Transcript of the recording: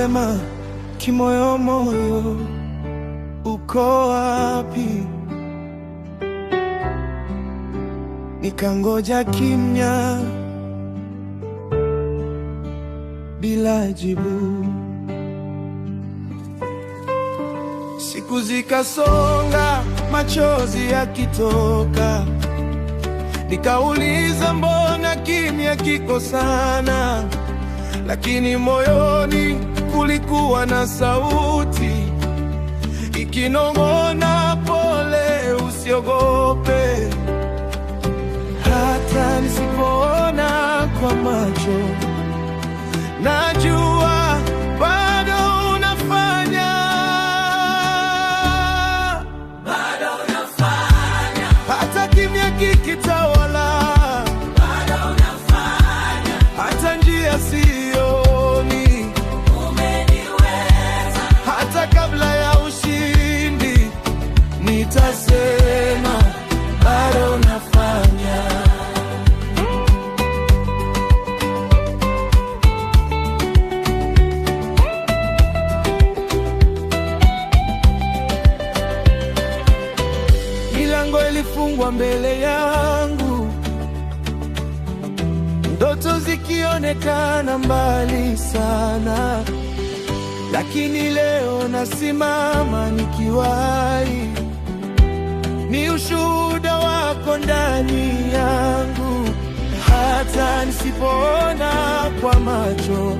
Nikasema kimoyomoyo, uko wapi? Nikangoja kimya bila jibu. Siku zikasonga, machozi yakitoka. Nikauliza, mbona kimya kiko sana? Lakini moyoni kulikuwa na sauti ikinong'ona, pole, usiogope. Hata nisipoona kwa macho, najua bado unafanya. Hata kimya kikitawala, bado unafanya. Hata njia sioni, umeniweza. Hata kabla ya ushindi, nitasema bado unafanya. Milango ilifungwa mbele yangu, ndoto zikionekana mbali sana, lakini leo nasimama nikiwa hai. Ni ushuhuda wako ndani yangu. Hata nisipoona kwa macho,